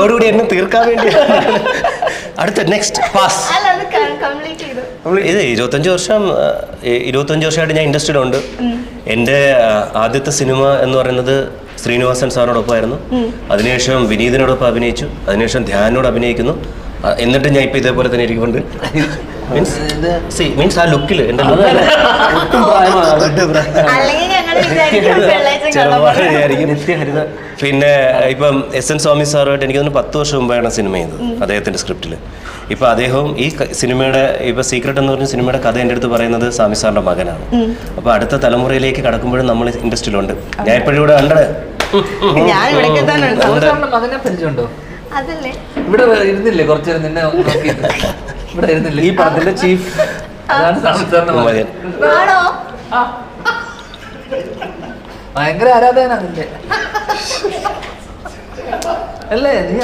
അതോടുകൂടി എന്നെ തീർക്കാൻ വേണ്ടി. അടുത്ത നെക്സ്റ്റ് പാസ്. ഇത് 25 വർഷമായിട്ട് ഞാൻ ഇൻഡസ്ട്രിയിലുണ്ട്. എൻ്റെ ആദ്യത്തെ സിനിമ എന്ന് പറയുന്നത് ശ്രീനിവാസൻ സാറിനോടൊപ്പമായിരുന്നു. അതിനുശേഷം വിനീതിനോടൊപ്പം അഭിനയിച്ചു. അതിനുശേഷം ധ്യാനോട് അഭിനയിക്കുന്നു. എന്നിട്ട് ഞാൻ ഇപ്പം ഇതേപോലെ തന്നെ ഇരിക്കുന്നുണ്ട്. മീൻസ് ആ ലുക്കിൽ എൻ്റെ പിന്നെ ഇപ്പം SN സ്വാമി സാറുമായിട്ട് എനിക്ക് തോന്നുന്നു 10 വർഷം മുമ്പാണ് സിനിമ ചെയ്തത് അദ്ദേഹത്തിൻ്റെ സ്ക്രിപ്റ്റിൽ. ഇപ്പം അദ്ദേഹവും ഈ സിനിമയുടെ ഇപ്പം സീക്രട്ട് എന്ന് പറഞ്ഞ സിനിമയുടെ കഥ എൻ്റെ അടുത്ത് പറയുന്നത് സ്വാമി സാറിൻ്റെ മകനാണ്. അപ്പോൾ അടുത്ത തലമുറയിലേക്ക് കടക്കുമ്പോഴും നമ്മൾ ഇൻഡസ്ട്രിയിലുണ്ട്. ഞാൻ ഇപ്പോഴും ഇവിടെ കണ്ടത് മകനെ പരിചയമുണ്ടോ? ഇവിടെ ഇരുന്നില്ലേ കുറച്ചു നേരം നിന്നെ നോക്കിയിട്ട്? ഇവിടെ ഇരുന്നില്ലേ ഈ പടത്തിന്റെ ചീഫ്? അതാണ് ഭയങ്കര ആരാധകനാ നിന്റെ അല്ലേ? നീ